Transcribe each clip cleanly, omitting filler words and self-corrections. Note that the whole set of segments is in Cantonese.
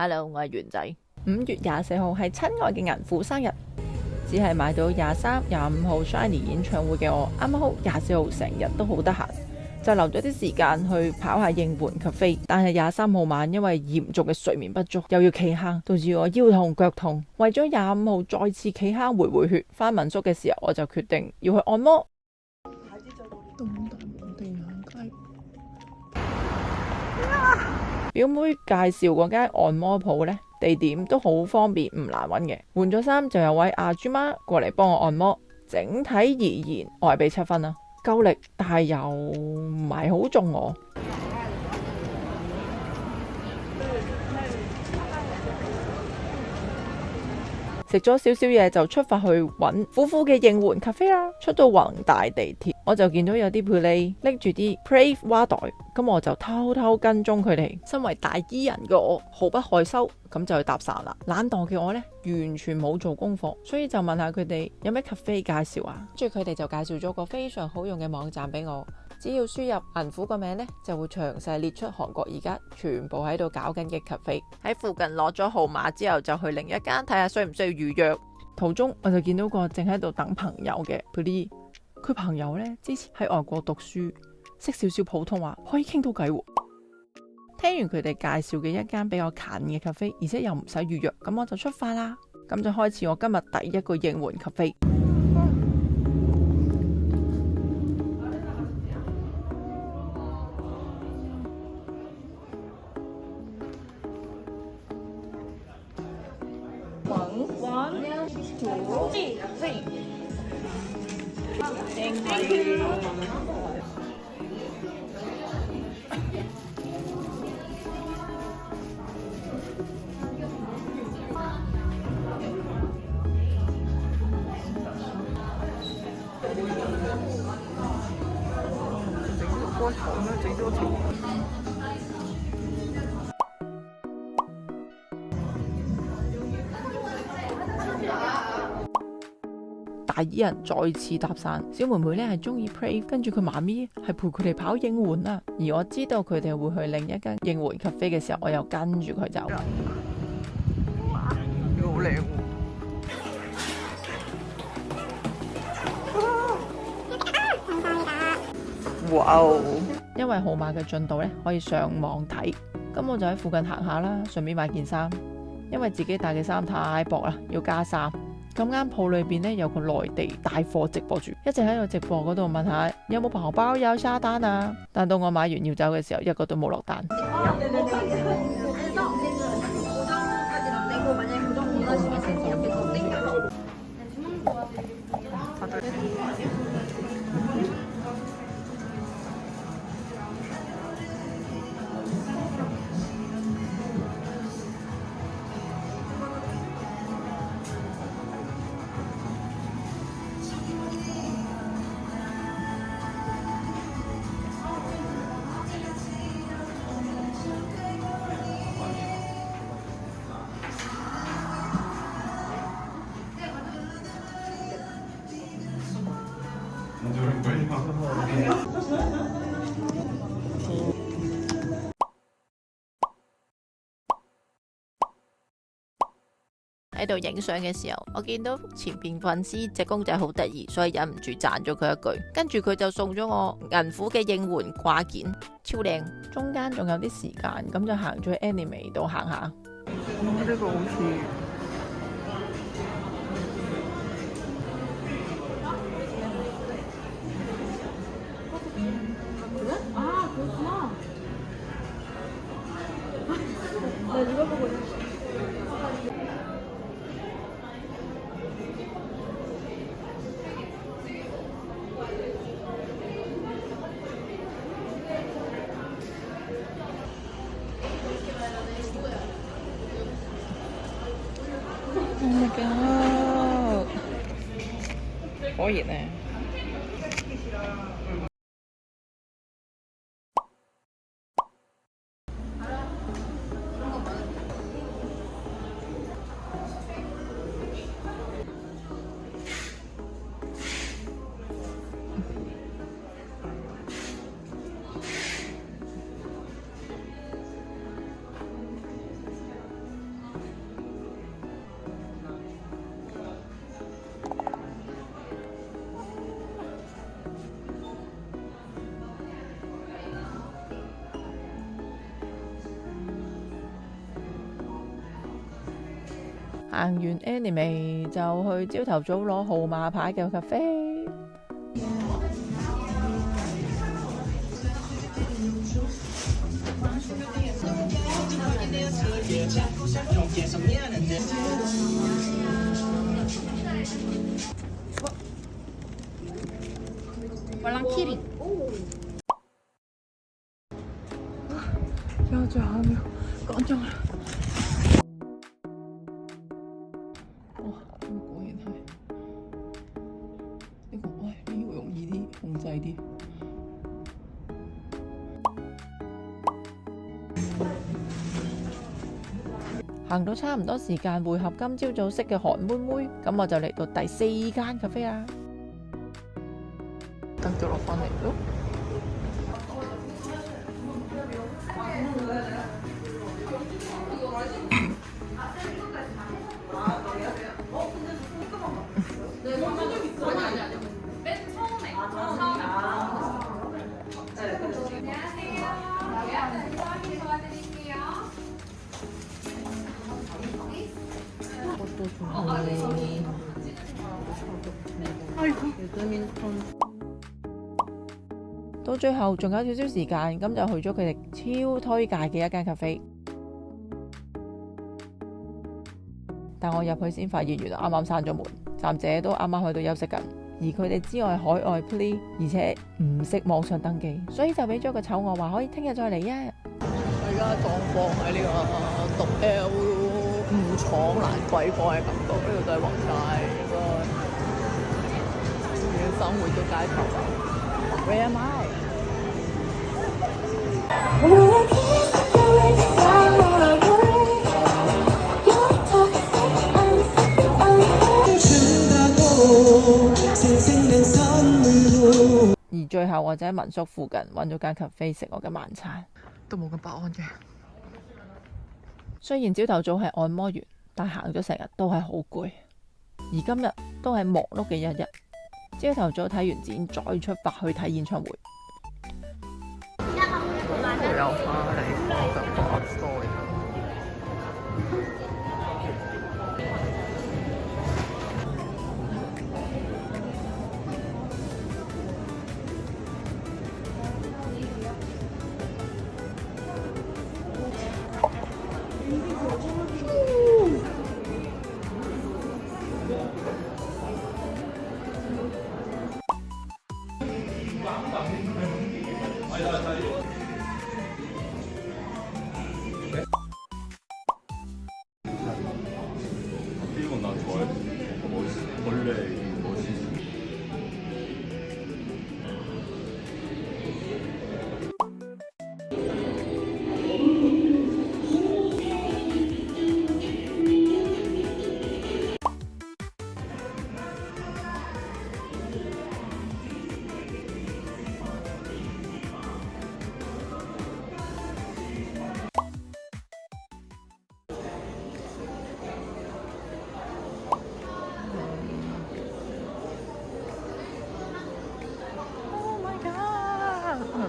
Hello，我係元仔。5月24號係親愛嘅銀虎生日，只係買到23、25號 Shiny 演唱會嘅我，啱啱好24號成日都好得閒，就留咗啲時間去跑下應援 cafe。但係23號晚因為嚴重嘅睡眠不足，又要企坑，導致我腰痛腳痛。為咗25號再次企坑回血，返民宿嘅時候我就決定要去按摩。表妹介紹嗰間按摩鋪呢，地點都好方便，唔難揾嘅。換咗衫就有位阿豬媽過嚟幫我按摩。整體而言，我係俾7分啦，夠力，但係又唔係好中我。食咗少少嘢就出發去揾苦苦嘅應援 cafe 啦。出到宏大地鐵，我就見到有啲 play 拎住啲 Brave 蛙袋，咁我就偷偷跟蹤佢哋。身為大姨人嘅我毫不害羞，咁就去搭訕啦。懶惰嘅我呢，完全冇做功課，所以就問下佢哋有咩 cafe 介紹啊。跟住佢哋就介紹咗個非常好用嘅網站俾我，只要輸入銀虎個名呢，就會詳細列出韓國而家全部喺度搞緊嘅 cafe。喺附近攞咗號碼之後，就去另一間睇下需唔需要預約。途中我就見到個正喺度等朋友嘅 Billy， 佢朋友呢，之前喺外國讀書，識少少普通話，可以傾到偈喎。聽完佢哋介紹嘅一間比較近嘅 cafe， 而且又唔使預約，咁我就出發啦。咁就開始我今日第一個應援 cafe。大姨人再次搭訕，小妹妹呢係中意 Pray， 跟住佢媽咪係陪佢哋跑應援啦。而我知道佢哋會去另一間應援 cafe 嘅時候，我又跟住佢走。哇，好靚喎！哇哦！因為號碼嘅進度呢可以上網睇，咁我就喺附近行下啦，順便買件衫，因為自己帶嘅衫太薄啦，要加衫。咁啱鋪裏邊呢有個內地帶貨直播主，一直喺度直播嗰度問下有冇荷包有沙單啊，但到我買完要走嘅時候，一個都冇落單。喺度影相嘅時候，我見到前邊粉絲隻公仔好得意，所以忍唔住讚咗佢一句。跟住佢就送咗我銀虎嘅應援掛件，超靚。中間仲有啲時間，咁就行咗去 Anime 度行下。呢個好似Oh my god！ 果然呢。行完 anime 就去朝頭早攞號碼牌嘅咖啡。最後一秒趕中啦！哇，果然係呢個，呢個容易啲控制啲。行到差唔多時間會合今朝早識嘅韓妹妹，咁我就嚟到第4間咖啡啦。等咗落返嚟咯。到最後仲有少少時間，咁就去咗佢哋超推介嘅一間咖啡。但我入去先發現，原來啱啱閂咗門，暫姐都啱啱喺度休息緊。而佢哋之外海外 play， 而且唔識網上登記，所以就俾咗個丑我話可以聽日再嚟啊！我而家狀況喺呢個讀 L 誤闖蘭桂坊嘅感覺，呢度就係宏大嘅生活嘅街頭啊 ！Where am I？ 而最後我就喺民宿附近揾咗間咖啡食我嘅晚餐，都冇咁不安嘅。雖然朝頭早係按摩完，但行咗成日都係好攰。而今日都係忙碌嘅一日，朝頭早睇完展再出發去睇演唱會。我有花嚟我嘅 box story。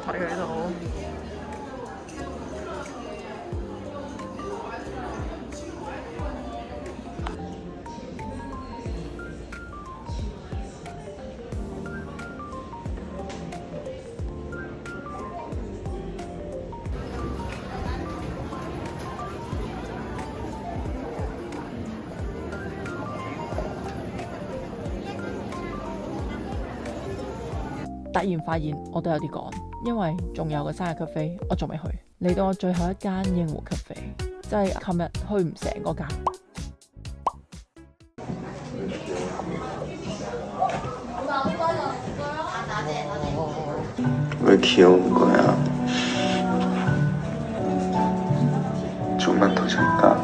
睇佢呢度。突然發現我都有啲趕，因為仲有個生日咖啡我仲未去。嚟到我最後一間應湖咖啡，就係琴日去唔成嗰間。왜 귀여운 거야? 좀만 더 잘까?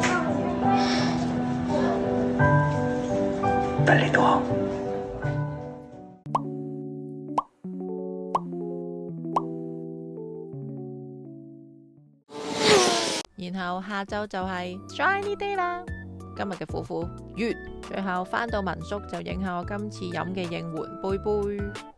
빨리 둬.然後下晝就係 Shiny Day 啦，今日嘅苦苦完，最後返到民宿就影下我今次飲嘅應援杯杯。